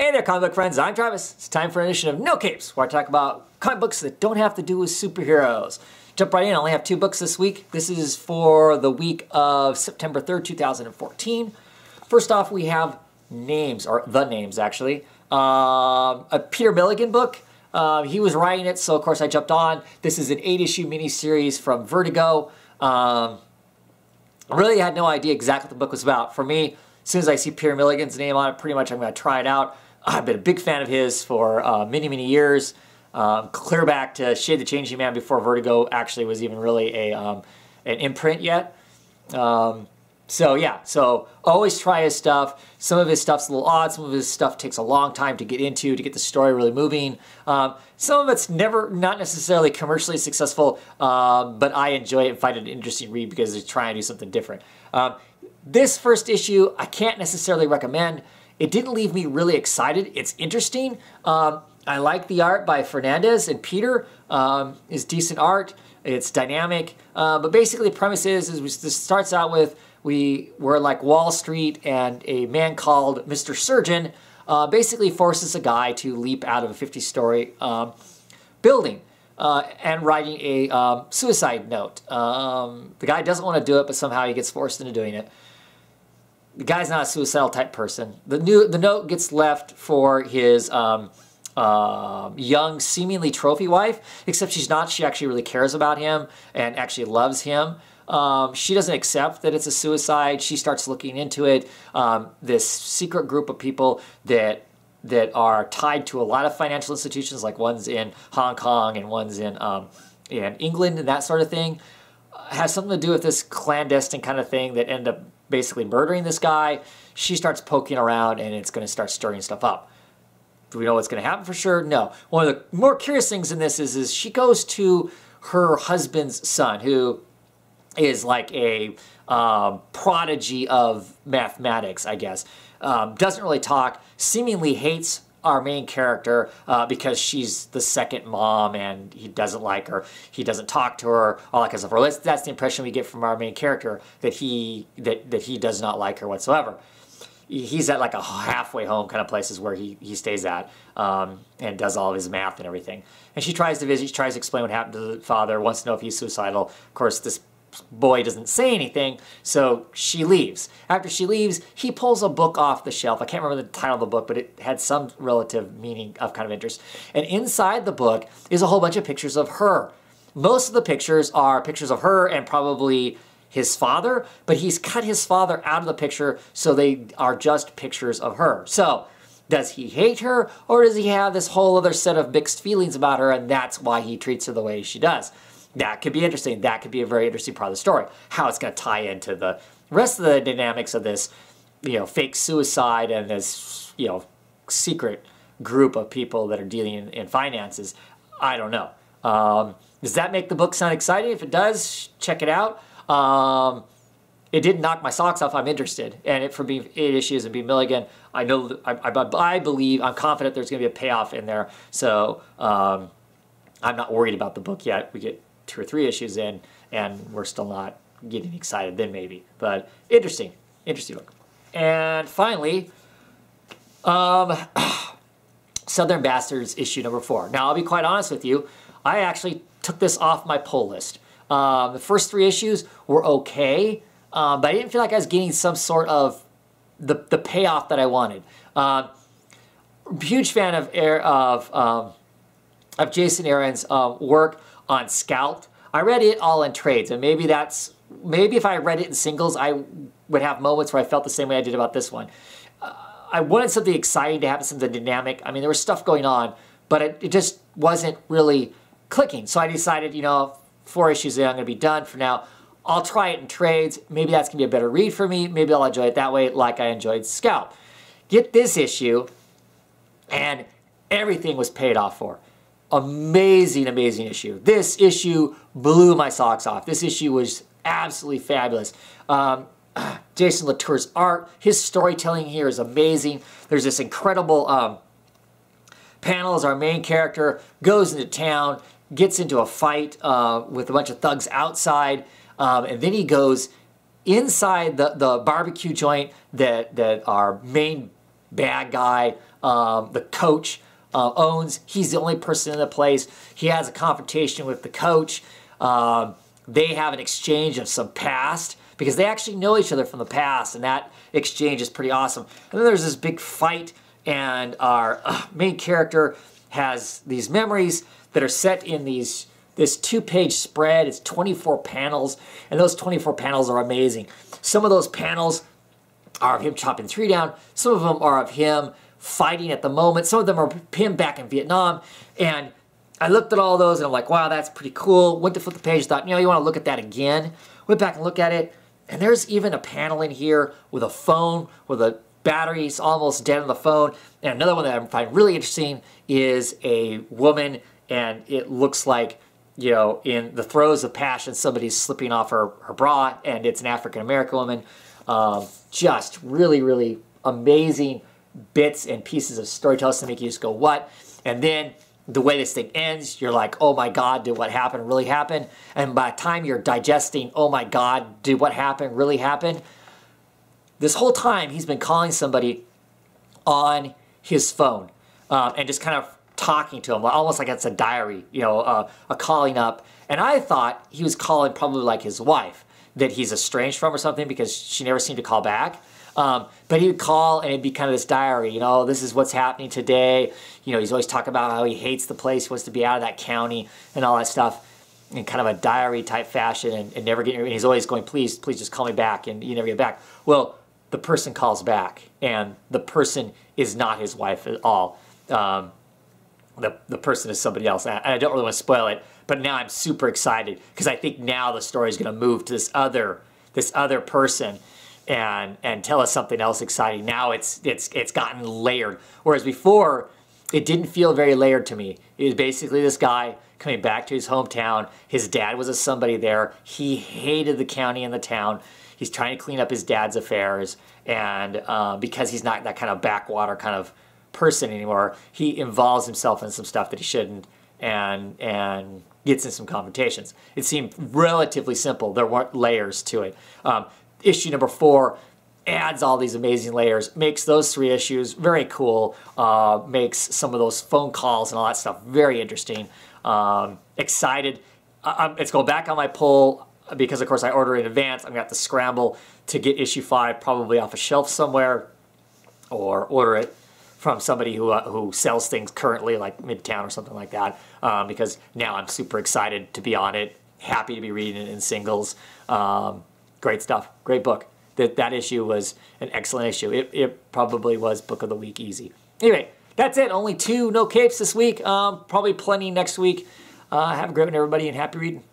Hey there, comic book friends. I'm Travis. It's time for an edition of No Capes, where I talk about comic books that don't have to do with superheroes. Jump right in. I only have 2 books this week. This is for the week of September 3rd, 2014. First off, we have Names, or The Names, actually. A Peter Milligan book. He was writing it, so of course I jumped on. This is an 8-issue miniseries from Vertigo. I really had no idea exactly what the book was about. For me, as soon as I see Peter Milligan's name on it, pretty much I'm going to try it out. I've been a big fan of his for many, many years. Clear back to Shade the Changing Man before Vertigo actually was even really an imprint yet. So always try his stuff. Some of his stuff's a little odd. Some of his stuff takes a long time to get into, to get the story really moving. Some of it's not necessarily commercially successful, but I enjoy it and find it an interesting read because they're trying to do something different. This first issue, I can't necessarily recommend. It didn't leave me really excited. It's interesting. I like the art by Fernandez and Peter. It's decent art. It's dynamic. But basically the premise is this starts out with we're like Wall Street, and a man called Mr. Surgeon basically forces a guy to leap out of a 50-story building and writing a suicide note. The guy doesn't want to do it, but somehow he gets forced into doing it. The guy's not a suicidal type person. The note gets left for his young, seemingly trophy wife, except she's not. She actually really cares about him and actually loves him. She doesn't accept that it's a suicide. She starts looking into it. This secret group of people that are tied to a lot of financial institutions, like one's in Hong Kong and one's in England and that sort of thing, has something to do with this clandestine kind of thing that end up basically murdering this guy. She starts poking around, and it's going to start stirring stuff up. Do we know what's going to happen for sure? No. One of the more curious things in this is she goes to her husband's son, who is like a prodigy of mathematics, I guess. Doesn't really talk, seemingly hates our main character because she's the second mom and he doesn't like her. He doesn't talk to her, all that kind of stuff. That's the impression we get from our main character, that he does not like her whatsoever. He's at like a halfway home kind of places where he stays at and does all of his math and everything. And she tries to visit, she tries to explain what happened to the father, wants to know if he's suicidal. Of course, this boy doesn't say anything, so she leaves. After she leaves, he pulls a book off the shelf. I can't remember the title of the book, but it had some relative meaning of kind of interest. And inside the book is a whole bunch of pictures of her. Most of the pictures are pictures of her and probably his father, but he's cut his father out of the picture, so they are just pictures of her. So, does he hate her, or does he have this whole other set of mixed feelings about her, and that's why he treats her the way she does? That could be interesting. That could be a very interesting part of the story. How it's going to tie into the rest of the dynamics of this, fake suicide and this, secret group of people that are dealing in finances. I don't know. Does that make the book sound exciting? If it does, check it out. It didn't knock my socks off. I'm interested. And for being 8 issues and being Milligan, I know, I believe, I'm confident there's going to be a payoff in there. So I'm not worried about the book yet. We get 2 or 3 issues in, and we're still not getting excited, then maybe. But interesting book. And finally, Southern Bastards issue number 4. Now, I'll be quite honest with you. I actually took this off my pull list. The first 3 issues were okay, but I didn't feel like I was getting some sort of the payoff that I wanted. Huge fan of Jason Aaron's work on Scalped. I read it all in trades, and maybe if I read it in singles, I would have moments where I felt the same way I did about this one. I wanted something exciting to happen, something dynamic. I mean, there was stuff going on, but it just wasn't really clicking. So I decided, 4 issues in, I'm going to be done for now. I'll try it in trades. Maybe that's going to be a better read for me. Maybe I'll enjoy it that way, like I enjoyed Scalp. Get this issue, and everything was paid off for. Amazing, amazing issue. This issue blew my socks off. This issue was absolutely fabulous. Jason Latour's art, his storytelling here is amazing. There's this incredible panel as our main character goes into town, gets into a fight with a bunch of thugs outside, and then he goes inside the barbecue joint that our main bad guy, the coach owns. He's the only person in the place. He has a confrontation with the coach. They have an exchange of some past because they actually know each other from the past, and that exchange is pretty awesome. And then there's this big fight, and our main character has these memories that are set in this 2-page spread. It's 24 panels, and those 24 panels are amazing. Some of those panels are of him chopping a tree down. Some of them are of him fighting at the moment. Some of them are him back in Vietnam. And I looked at all those, and I'm like, wow, that's pretty cool. Went to flip the page, thought, you want to look at that again. Went back and looked at it, and there's even a panel in here with a phone, with a battery's almost dead on the phone. And another one that I find really interesting is a woman, and it looks like, in the throes of passion, somebody's slipping off her bra, and it's an African-American woman. Just really, really amazing bits and pieces of storytelling to make you just go, what? And then the way this thing ends, you're like, oh my God, did what happened really happen? And by the time you're digesting, oh my God, did what happened really happen? This whole time, he's been calling somebody on his phone and just kind of talking to him, almost like it's a diary, a calling up. And I thought he was calling probably like his wife that he's estranged from or something because she never seemed to call back. But he would call and it'd be kind of this diary, this is what's happening today. He's always talking about how he hates the place, wants to be out of that county and all that stuff in kind of a diary type fashion and never getting, and he's always going, please just call me back, and you never get back. Well, the person calls back, and the person is not his wife at all. The person is somebody else. I don't really want to spoil it, but now I'm super excited because I think now the story is going to move to this other person and tell us something else exciting. Now it's gotten layered, whereas before it didn't feel very layered to me. It was basically this guy coming back to his hometown. His dad was a somebody there. He hated the county and the town. He's trying to clean up his dad's affairs, and because he's not that kind of backwater kind of person anymore, he involves himself in some stuff that he shouldn't, and gets in some confrontations. It seemed relatively simple. There weren't layers to it. Issue number 4 adds all these amazing layers, makes those 3 issues very cool, makes some of those phone calls and all that stuff very interesting. Excited. It's going back on my pull because, of course, I ordered in advance. I'm going to have to scramble to get issue 5 probably off a shelf somewhere or order it from somebody who sells things currently, like Midtown or something like that, because now I'm super excited to be on it, happy to be reading it in singles. Great stuff, great book. That issue was an excellent issue. It probably was book of the week easy. Anyway, that's it. Only 2 no capes this week. Probably plenty next week. Have a great one, everybody, and happy reading.